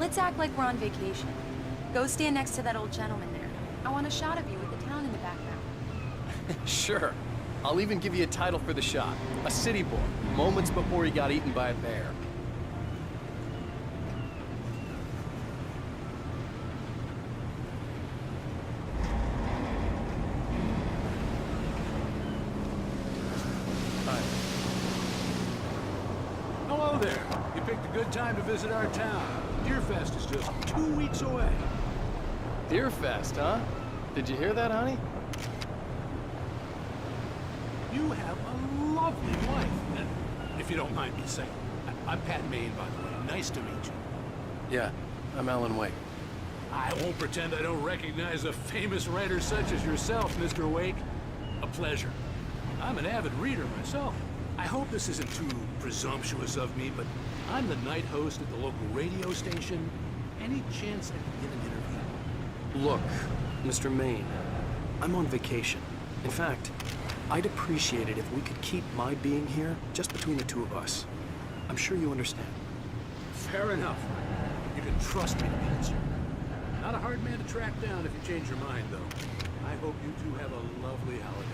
Let's act like we're on vacation. Go stand next to that old gentleman there. I want a shot of you with the town in the background. Sure. I'll even give you a title for the shot. A city boy, moments before he got eaten by a bear. Hello there. You picked a good time to visit our town. Deerfest is just 2 weeks away. Deerfest, huh? Did you hear that, honey? You have a lovely wife. If you don't mind me saying. I'm Pat Maine, by the way. Nice to meet you. Yeah, I'm Alan Wake. I won't pretend I don't recognize a famous writer such as yourself, Mr. Wake. A pleasure. I'm an avid reader myself. I hope this isn't too presumptuous of me, but I'm the night host at the local radio station. Any chance I could get an interview? Look, Mr. Maine, I'm on vacation. In fact, I'd appreciate it if we could keep my being here just between the two of us. I'm sure you understand. Fair enough. You can trust me to answer. Not a hard man to track down if you change your mind, though. I hope you two have a lovely holiday.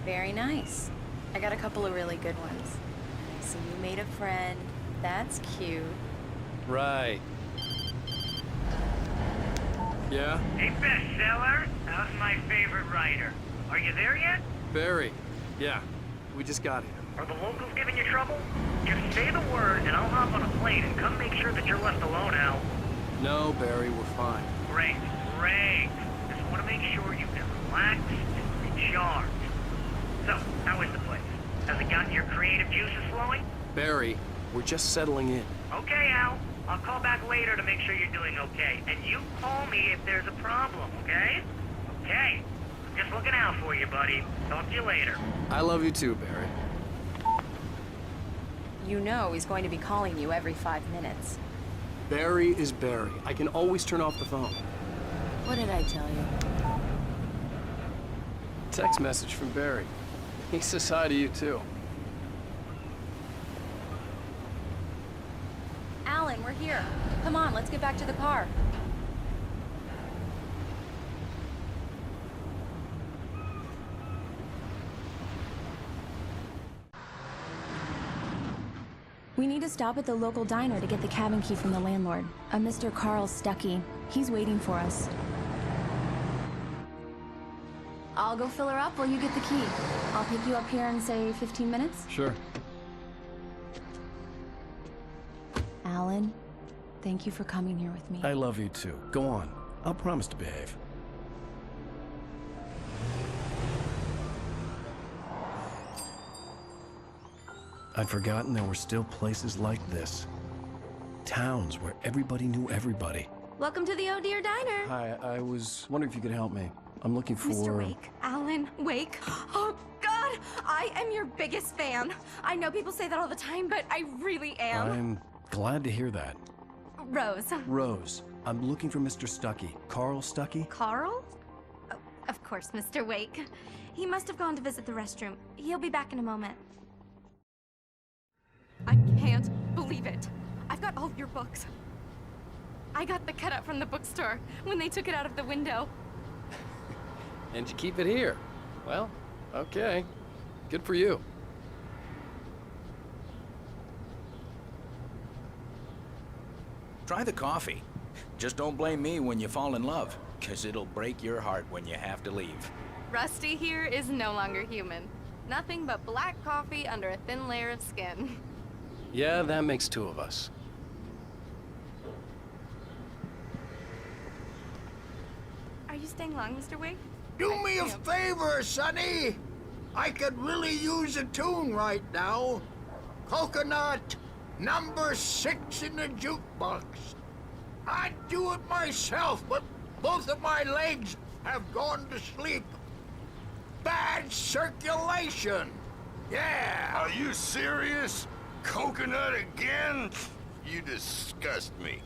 Very nice. I got a couple of really good ones. So you made a friend. That's cute. Right. Yeah? Hey, bestseller. How's my favorite writer? Are you there yet? Barry. Yeah, we just got here. Are the locals giving you trouble? Just say the word and I'll hop on a plane and come make sure that you're left alone, Al. No, Barry, we're fine. Great, great. Just want to make sure you can relax and recharge. So, how is the place? Has it gotten your creative juices flowing? Barry, we're just settling in. Okay, Al. I'll call back later to make sure you're doing okay. And you call me if there's a problem, okay? Okay. Just looking out for you, buddy. Talk to you later. I love you too, Barry. You know he's going to be calling you every 5 minutes. Barry is Barry. I can always turn off the phone. What did I tell you? Text message from Barry. He says hi to you too. Alan, we're here. Come on, let's get back to the car. We need to stop at the local diner to get the cabin key from the landlord, a Mr. Carl Stuckey. He's waiting for us. I'll go fill her up while you get the key. I'll pick you up here in, say, 15 minutes? Sure. Alan, thank you for coming here with me. I love you too. Go on. I'll promise to behave. I'd forgotten there were still places like this. Towns where everybody knew everybody. Welcome to the Oh Dear Diner. Hi, I was wondering if you could help me. I'm looking for... Mr. Wake. Alan Wake. Oh, God! I am your biggest fan. I know people say that all the time, but I really am. I'm glad to hear that. Rose. Rose, I'm looking for Mr. Stuckey. Carl Stuckey? Carl? Oh, of course, Mr. Wake. He must have gone to visit the restroom. He'll be back in a moment. I can't believe it. I've got all of your books. I got the cutout from the bookstore when they took it out of the window. And you keep it here. Well, okay. Good for you. Try the coffee. Just don't blame me when you fall in love, 'cause it'll break your heart when you have to leave. Rusty here is no longer human. Nothing but black coffee under a thin layer of skin. Yeah, that makes two of us. Are you staying long, Mr. Wake? Do me a favor, Sonny. I could really use a tune right now. Coconut, number 6 in the jukebox. I'd do it myself, but both of my legs have gone to sleep. Bad circulation. Yeah. Are you serious? Coconut again? You disgust me.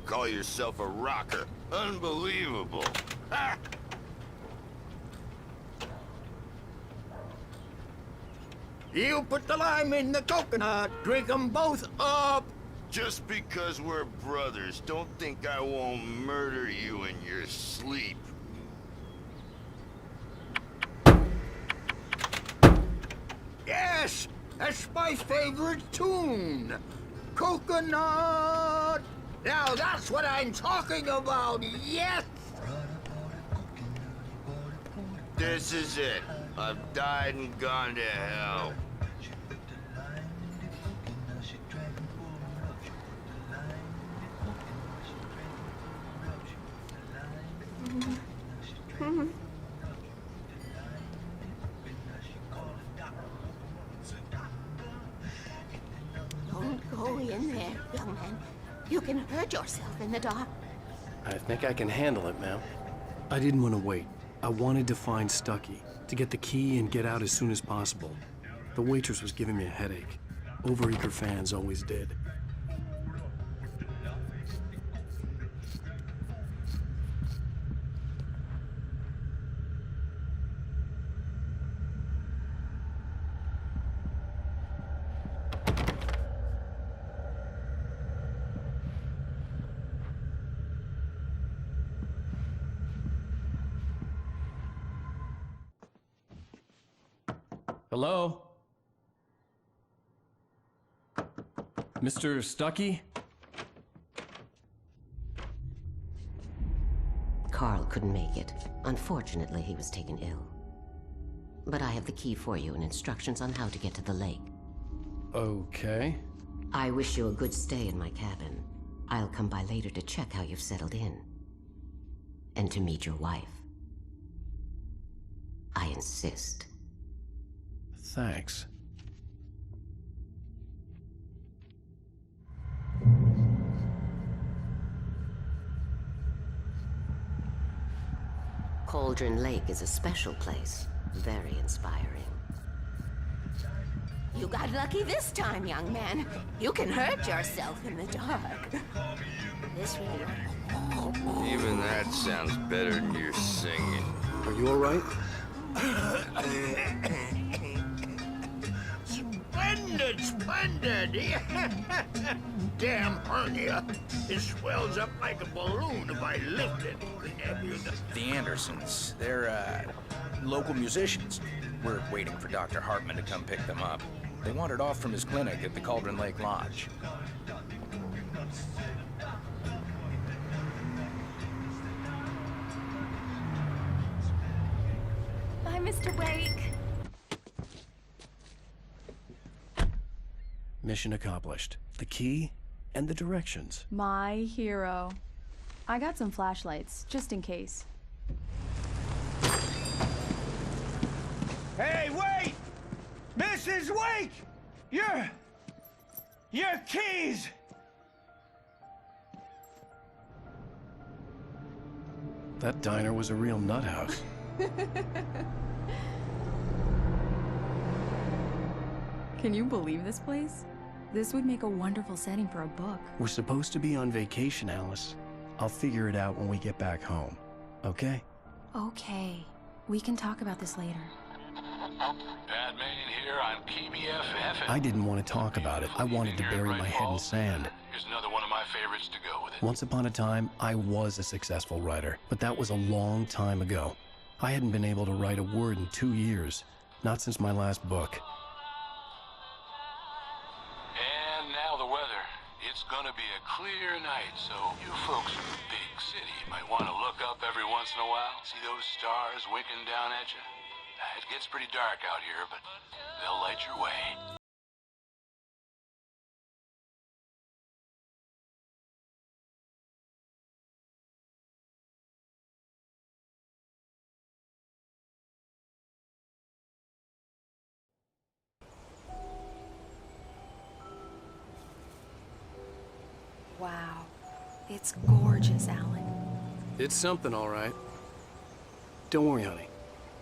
Call yourself a rocker. Unbelievable. Ha! You put the lime in the coconut. Drink 'em both up. Just because we're brothers, don't think I won't murder you in your sleep. Yes, that's my favorite tune. Coconut. Now that's what I'm talking about, yes! This is it. I've died and gone to hell. Don't go in there, young man. You can hurt yourself in the dark. I think I can handle it, ma'am. I didn't want to wait. I wanted to find Stucky, to get the key and get out as soon as possible. The waitress was giving me a headache. Overeager fans always did. Hello? Mr. Stucky? Carl couldn't make it. Unfortunately, he was taken ill. But I have the key for you and instructions on how to get to the lake. Okay. I wish you a good stay in my cabin. I'll come by later to check how you've settled in. And to meet your wife. I insist. Thanks. Cauldron Lake is a special place. Very inspiring. You got lucky this time, young man. You can hurt yourself in the dark. This really... Even that sounds better than your singing. Are you all right? Splendid, splendid! Damn hernia. It swells up like a balloon if I lift it. The Andersons, they're, local musicians. We're waiting for Dr. Hartman to come pick them up. They wandered off from his clinic at the Cauldron Lake Lodge. Bye, Mr. Wake. Mission accomplished. The key and the directions. My hero. I got some flashlights, just in case. Hey, wait! Mrs. Wake! Your keys! That diner was a real nut house. Can you believe this place? This would make a wonderful setting for a book. We're supposed to be on vacation, Alice. I'll figure it out when we get back home. Okay? Okay. We can talk about this later. Batman here on PBFF. I didn't want to talk about it. I wanted to bury my head in sand. Here's another one of my favorites to go with it. Once upon a time, I was a successful writer, but that was a long time ago. I hadn't been able to write a word in 2 years. Not since my last book. And now the weather. It's gonna be a clear night, so you folks in the big city might want to look up every once in a while. See those stars winking down at you? It gets pretty dark out here, but they'll light your way. Wow. It's gorgeous, Alan. It's something, all right. Don't worry, honey.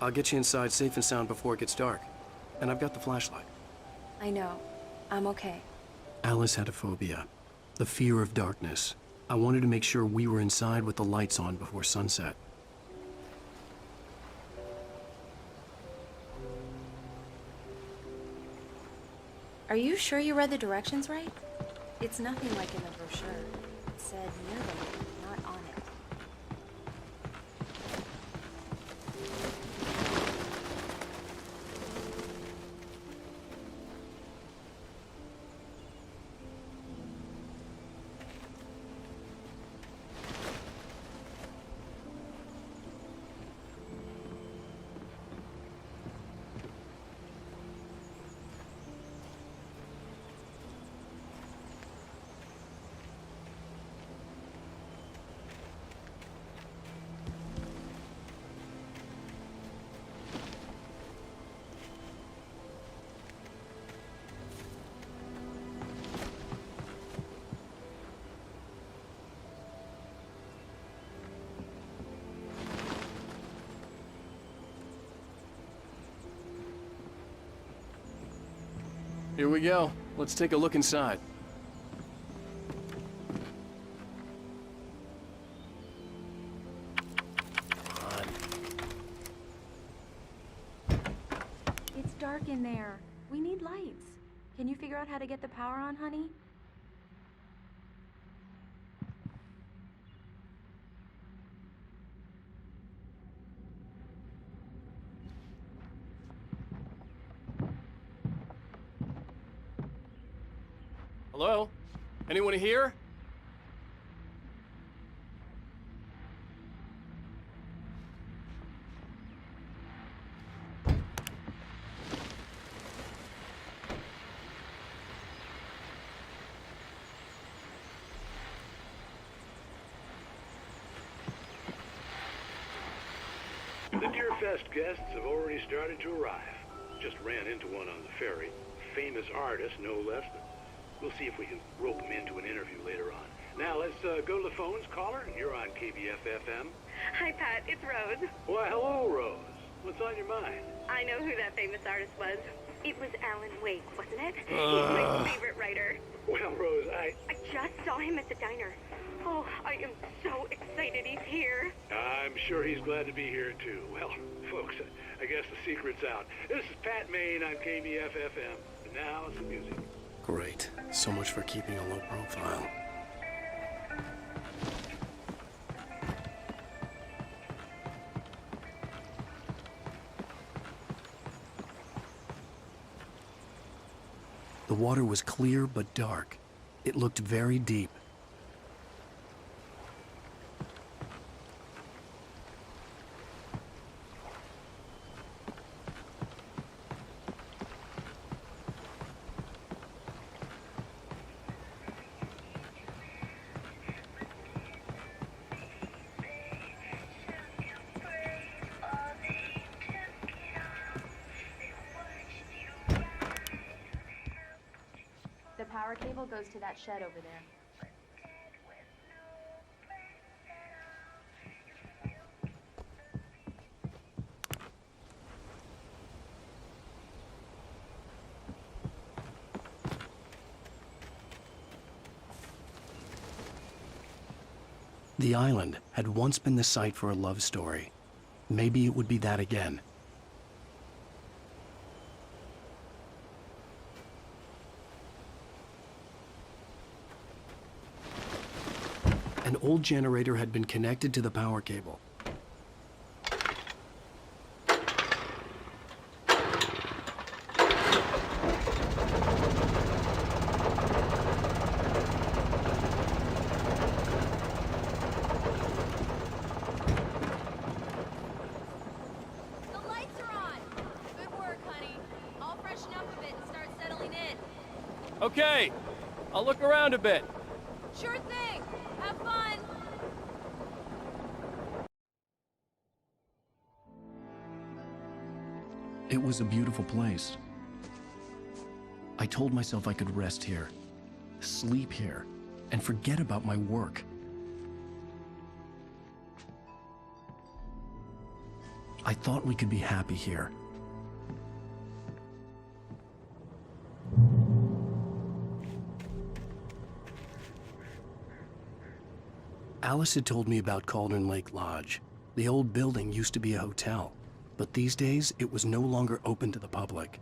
I'll get you inside safe and sound before it gets dark. And I've got the flashlight. I know. I'm okay. Alice had a phobia. The fear of darkness. I wanted to make sure we were inside with the lights on before sunset. Are you sure you read the directions right? It's nothing like in the brochure. It said near the lake, not on it. Here we go. Let's take a look inside. It's dark in there. We need lights. Can you figure out how to get the power on, honey? Hello? Anyone here? The Deerfest guests have already started to arrive. Just ran into one on the ferry. Famous artist, no less. We'll see if we can rope him into an interview later on. Now, let's go to the phones. Caller, you're on KBF-FM. Hi, Pat. It's Rose. Why, hello, Rose. What's on your mind? I know who that famous artist was. It was Alan Wake, wasn't it? He's my favorite writer. Well, Rose, I just saw him at the diner. Oh, I am so excited he's here. I'm sure he's glad to be here, too. Well, folks, I guess the secret's out. This is Pat Maine on KBF-FM. And now, some music. Great. So much for keeping a low profile. The water was clear but dark. It looked very deep. The power cable goes to that shed over there. The island had once been the site for a love story. Maybe it would be that again. An old generator had been connected to the power cable. The lights are on. Good work, honey. I'll freshen up a bit and start settling in. Okay, I'll look around a bit. Sure thing. Have fun. It was a beautiful place. I told myself I could rest here, sleep here, and forget about my work. I thought we could be happy here. Alice had told me about Cauldron Lake Lodge. The old building used to be a hotel, but these days it was no longer open to the public.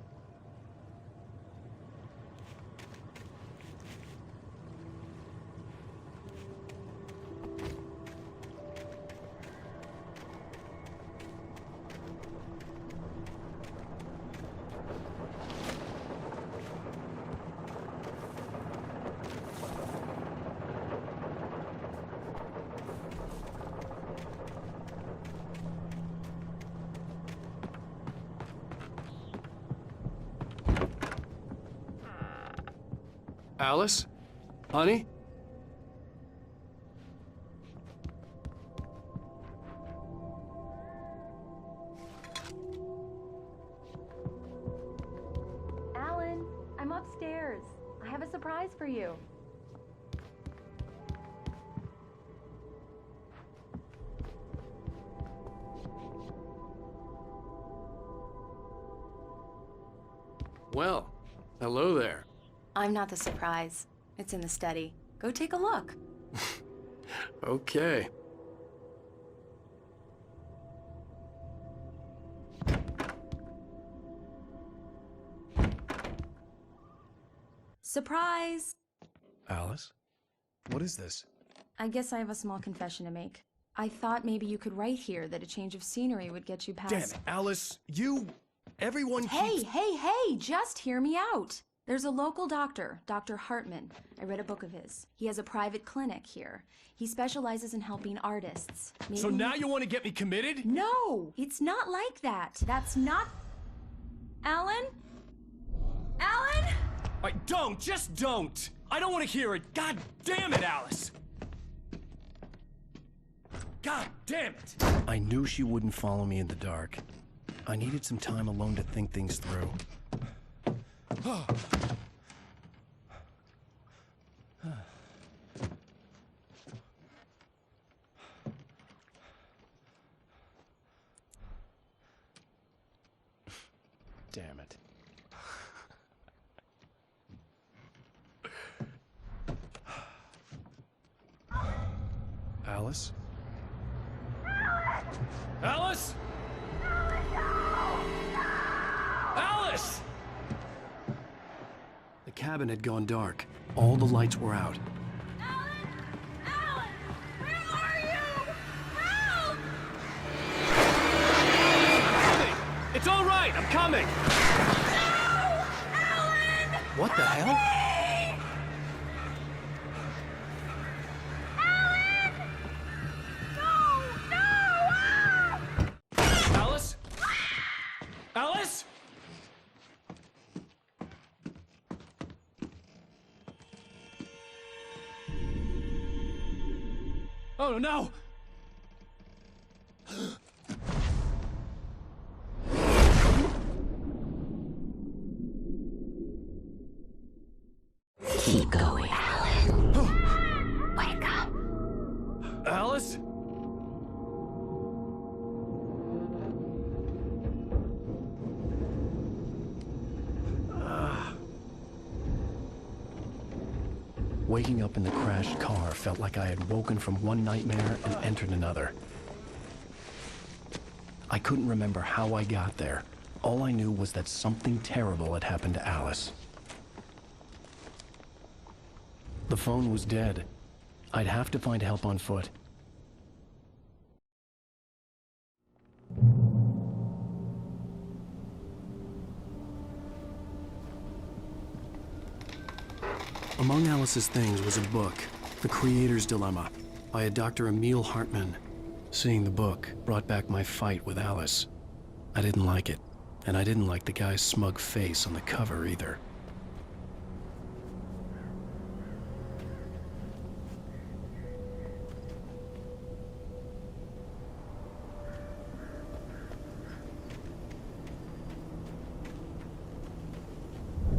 Alice? Honey? Alan, I'm upstairs. I have a surprise for you. Well, hello there. I'm not the surprise. It's in the study. Go take a look. Okay. Surprise! Alice? What is this? I guess I have a small confession to make. I thought maybe you could write here that a change of scenery would get you past... Damn it, Alice, everyone Hey, keeps... hey, just hear me out. There's a local doctor, Dr. Hartman. I read a book of his. He has a private clinic here. He specializes in helping artists. Maybe So now you want to get me committed? No, it's not like that. That's not... Alan? Alan? Just don't! I don't want to hear it! God damn it, Alice! God damn it! I knew she wouldn't follow me in the dark. I needed some time alone to think things through. Damn it. Alice? Alice? Alice! The cabin had gone dark. All the lights were out. Alan! Where are you? Help! It's all right, I'm coming! No! Alan! What the hell? Alan! No! No! Ah! Alice? Alice? Oh no! Keep going, Alan. Wake up. Alice? Waking up in the crashed car felt like I had woken from one nightmare and entered another. I couldn't remember how I got there. All I knew was that something terrible had happened to Alice. The phone was dead. I'd have to find help on foot. Among Alice's things was a book, The Creator's Dilemma, by a Dr. Emil Hartman. Seeing the book brought back my fight with Alice. I didn't like it, and I didn't like the guy's smug face on the cover either.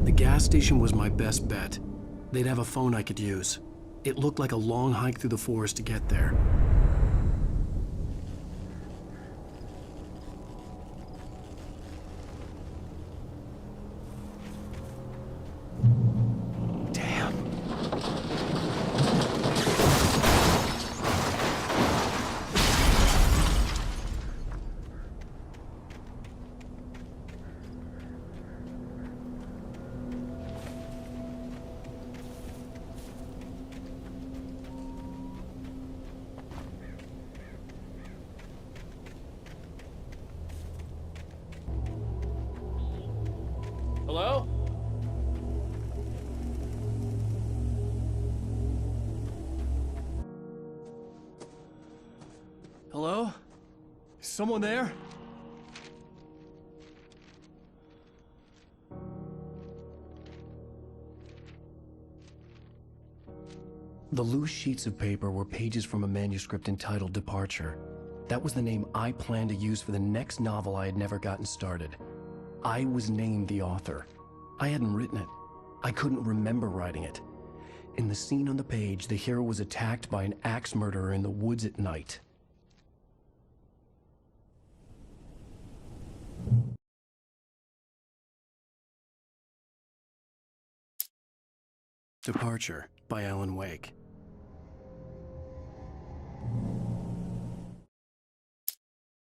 The gas station was my best bet. They'd have a phone I could use. It looked like a long hike through the forest to get there. Damn. Hello? Hello? Is someone there? The loose sheets of paper were pages from a manuscript entitled Departure. That was the name I planned to use for the next novel I had never gotten started. I was named the author. I hadn't written it. I couldn't remember writing it. In the scene on the page, the hero was attacked by an axe murderer in the woods at night. Departure by Alan Wake.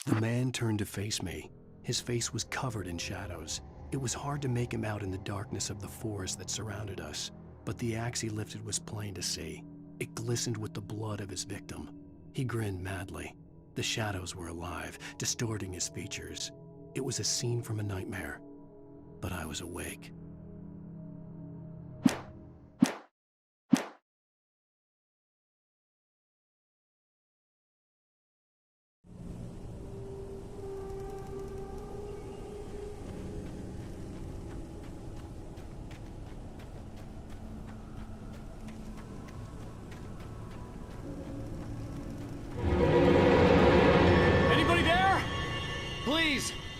The man turned to face me. His face was covered in shadows. It was hard to make him out in the darkness of the forest that surrounded us, but the axe he lifted was plain to see. It glistened with the blood of his victim. He grinned madly. The shadows were alive, distorting his features. It was a scene from a nightmare, but I was awake.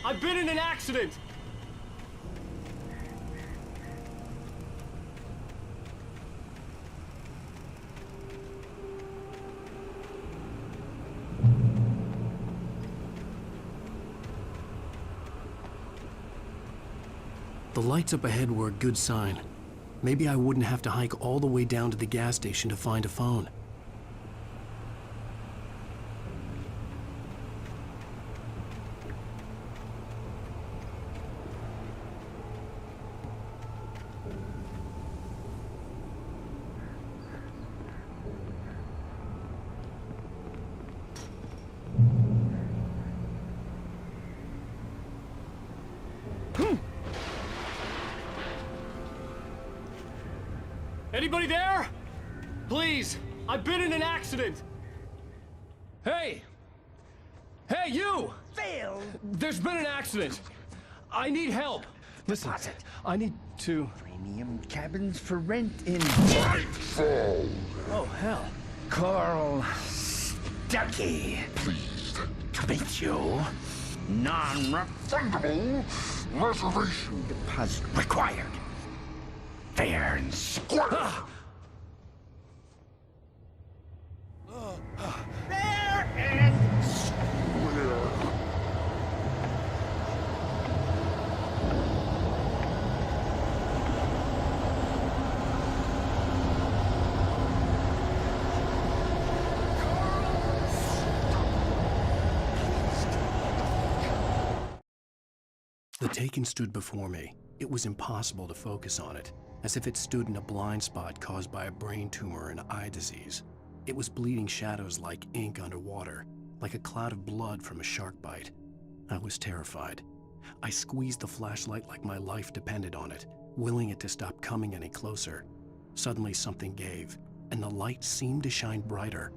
I've been in an accident! The lights up ahead were a good sign. Maybe I wouldn't have to hike all the way down to the gas station to find a phone. Anybody there? Please, I've been in an accident. Hey! Hey, you! Phil! There's been an accident. I need help. Listen, I need to... Premium cabins for rent in Nightfall. Oh, hell. Carl Stuckey. Pleased to meet you. Non-refundable reservation deposit required. Fair and square. Fair and square. The Taken stood before me. It was impossible to focus on it, as if it stood in a blind spot caused by a brain tumor and eye disease. It was bleeding shadows like ink underwater, like a cloud of blood from a shark bite. I was terrified. I squeezed the flashlight like my life depended on it, willing it to stop coming any closer. Suddenly something gave, and the light seemed to shine brighter.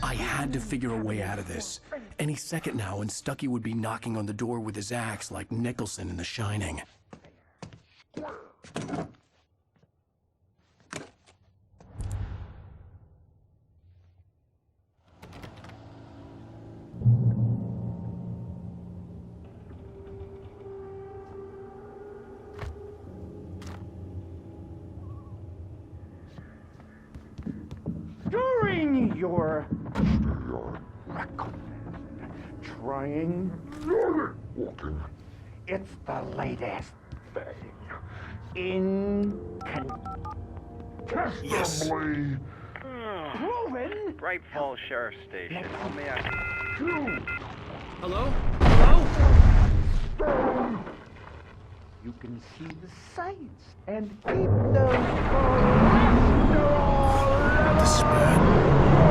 I had to figure a way out of this. Any second now, and Stuckey would be knocking on the door with his axe like Nicholson in The Shining. During your trying walking, it's the latest thing. Incontestably proven. Bright Falls Sheriff Station. How may I... Hello? Hello? Stone. you can see the sights and keep those cholesterol levels. This is bad.